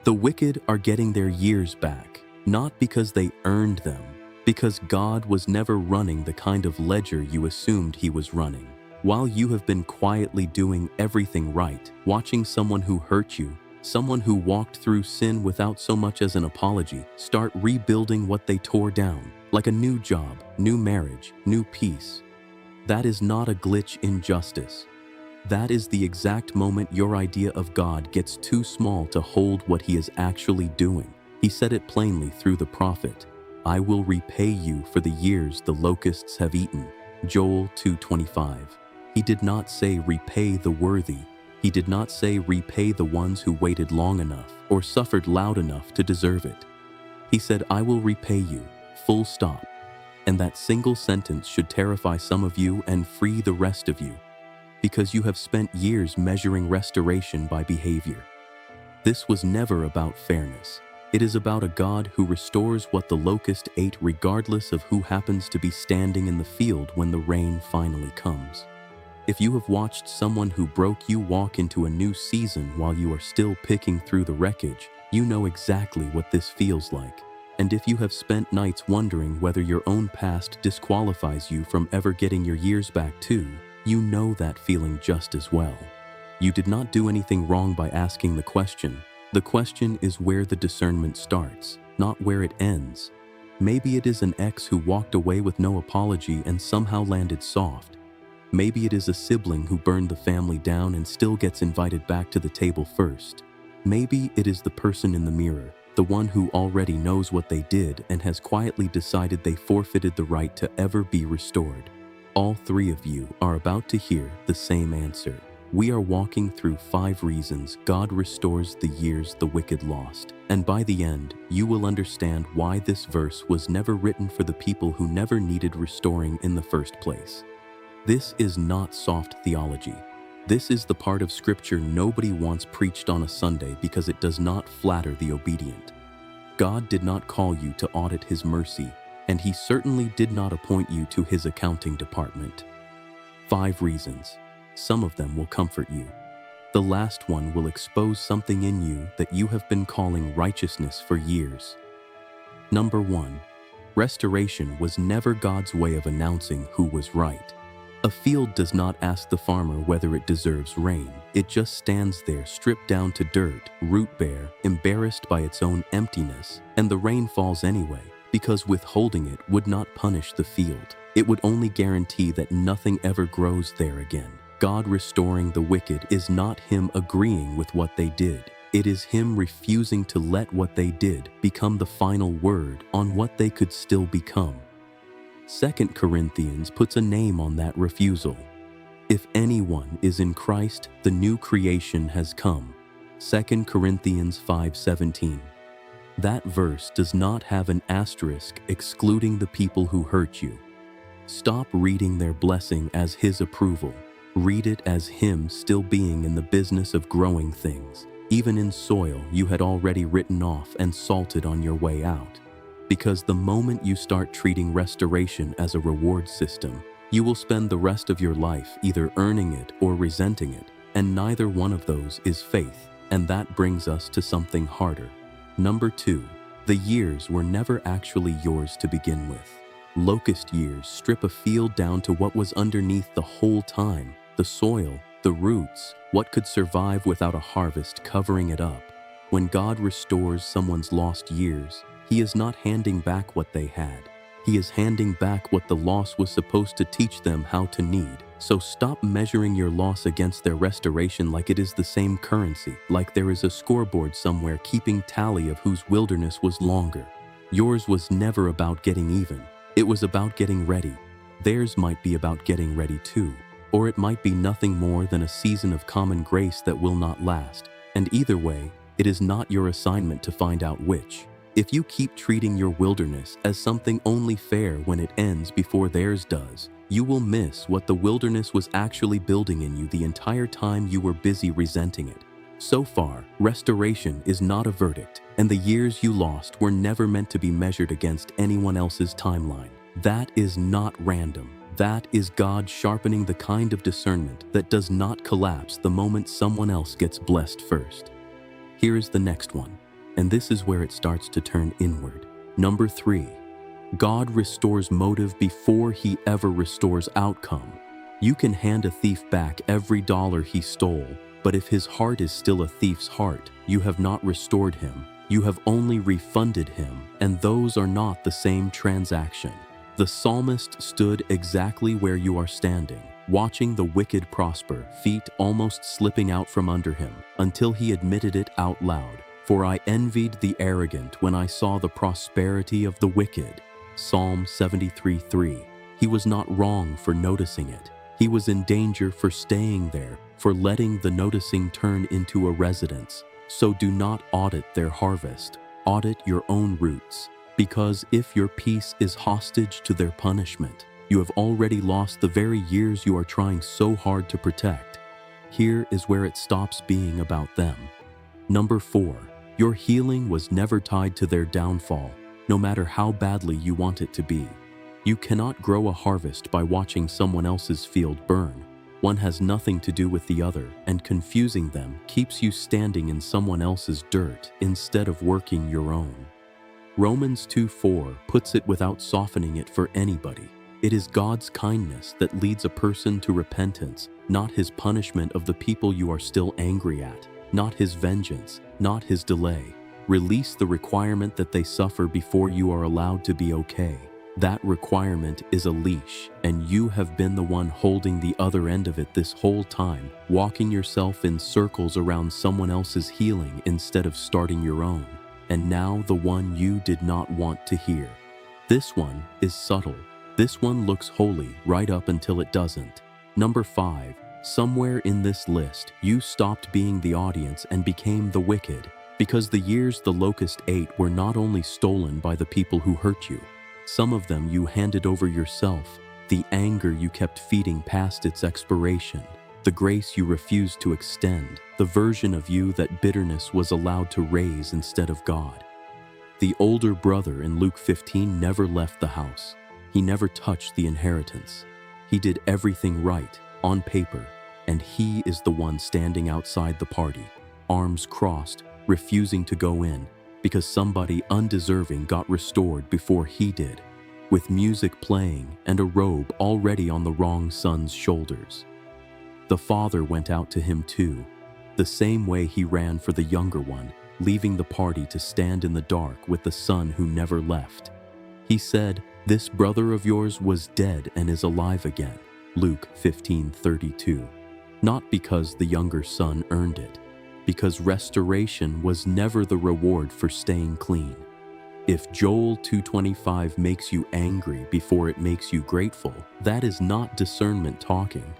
The wicked are getting their years back, not because they earned them, because God was never running the kind of ledger you assumed he was running. While you have been quietly doing everything right, watching someone who hurt you, someone who walked through sin without so much as an apology, start rebuilding what they tore down, like a new job, new marriage, new peace. That is not a glitch in justice. That is the exact moment your idea of God gets too small to hold what he is actually doing. He said it plainly through the prophet, "I will repay you for the years the locusts have eaten." Joel 2:25. He did not say repay the worthy. He did not say repay the ones who waited long enough or suffered loud enough to deserve it. He said, "I will repay you," full stop. And that single sentence should terrify some of you and free the rest of you, because you have spent years measuring restoration by behavior. This was never about fairness. It is about a God who restores what the locust ate regardless of who happens to be standing in the field when the rain finally comes. If you have watched someone who broke you walk into a new season while you are still picking through the wreckage, you know exactly what this feels like. And if you have spent nights wondering whether your own past disqualifies you from ever getting your years back too, you know that feeling just as well. You did not do anything wrong by asking the question. The question is where the discernment starts, not where it ends. Maybe it is an ex who walked away with no apology and somehow landed soft. Maybe it is a sibling who burned the family down and still gets invited back to the table first. Maybe it is the person in the mirror, the one who already knows what they did and has quietly decided they forfeited the right to ever be restored. All three of you are about to hear the same answer. We are walking through 5 reasons God restores the years the wicked lost. And by the end, you will understand why this verse was never written for the people who never needed restoring in the first place. This is not soft theology. This is the part of Scripture nobody wants preached on a Sunday because it does not flatter the obedient. God did not call you to audit his mercy, and he certainly did not appoint you to his accounting department. 5 reasons. Some of them will comfort you. The last one will expose something in you that you have been calling righteousness for years. Number 1. Restoration was never God's way of announcing who was right. A field does not ask the farmer whether it deserves rain. It just stands there stripped down to dirt, root bare, embarrassed by its own emptiness, and the rain falls anyway, because withholding it would not punish the field. It would only guarantee that nothing ever grows there again. God restoring the wicked is not him agreeing with what they did. It is him refusing to let what they did become the final word on what they could still become. 2 Corinthians puts a name on that refusal. If anyone is in Christ, the new creation has come. 2 Corinthians 5:17. That verse does not have an asterisk excluding the people who hurt you. Stop reading their blessing as his approval. Read it as him still being in the business of growing things, even in soil you had already written off and salted on your way out. Because the moment you start treating restoration as a reward system, you will spend the rest of your life either earning it or resenting it, and neither one of those is faith, and that brings us to something harder. Number 2, the years were never actually yours to begin with. Locust years strip a field down to what was underneath the whole time, the soil, the roots, what could survive without a harvest covering it up. When God restores someone's lost years, he is not handing back what they had. He is handing back what the loss was supposed to teach them how to need. So stop measuring your loss against their restoration like it is the same currency, like there is a scoreboard somewhere keeping tally of whose wilderness was longer. Yours was never about getting even. It was about getting ready. Theirs might be about getting ready too. Or it might be nothing more than a season of common grace that will not last. And either way, it is not your assignment to find out which. If you keep treating your wilderness as something only fair when it ends before theirs does, you will miss what the wilderness was actually building in you the entire time you were busy resenting it. So far, restoration is not a verdict, and the years you lost were never meant to be measured against anyone else's timeline. That is not random. That is God sharpening the kind of discernment that does not collapse the moment someone else gets blessed first. Here is the next one. And this is where it starts to turn inward. Number 3, God restores motive before he ever restores outcome. You can hand a thief back every dollar he stole, but if his heart is still a thief's heart, you have not restored him. You have only refunded him, and those are not the same transaction. The psalmist stood exactly where you are standing, watching the wicked prosper, feet almost slipping out from under him, until he admitted it out loud. For I envied the arrogant when I saw the prosperity of the wicked. Psalm 73:3. He was not wrong for noticing it. He was in danger for staying there, for letting the noticing turn into a residence. So do not audit their harvest. Audit your own roots. Because if your peace is hostage to their punishment, you have already lost the very years you are trying so hard to protect. Here is where it stops being about them. Number 4, your healing was never tied to their downfall, no matter how badly you want it to be. You cannot grow a harvest by watching someone else's field burn. One has nothing to do with the other, and confusing them keeps you standing in someone else's dirt instead of working your own. Romans 2:4 puts it without softening it for anybody. It is God's kindness that leads a person to repentance, not his punishment of the people you are still angry at, not his vengeance, not his delay. Release the requirement that they suffer before you are allowed to be okay. That requirement is a leash, and you have been the one holding the other end of it this whole time, walking yourself in circles around someone else's healing instead of starting your own. And now the one you did not want to hear. This one is subtle. This one looks holy right up until it doesn't. Number 5, somewhere in this list, you stopped being the audience and became the wicked, because the years the locust ate were not only stolen by the people who hurt you. Some of them you handed over yourself, the anger you kept feeding past its expiration, the grace you refused to extend, the version of you that bitterness was allowed to raise instead of God. The older brother in Luke 15 never left the house. He never touched the inheritance. He did everything right, on paper, and he is the one standing outside the party, arms crossed, refusing to go in, because somebody undeserving got restored before he did, with music playing and a robe already on the wrong son's shoulders. The father went out to him too, the same way he ran for the younger one, leaving the party to stand in the dark with the son who never left. He said, "This brother of yours was dead and is alive again." Luke 15:32. Not because the younger son earned it, because restoration was never the reward for staying clean. If Joel 2:25 makes you angry before it makes you grateful, that is not discernment talking.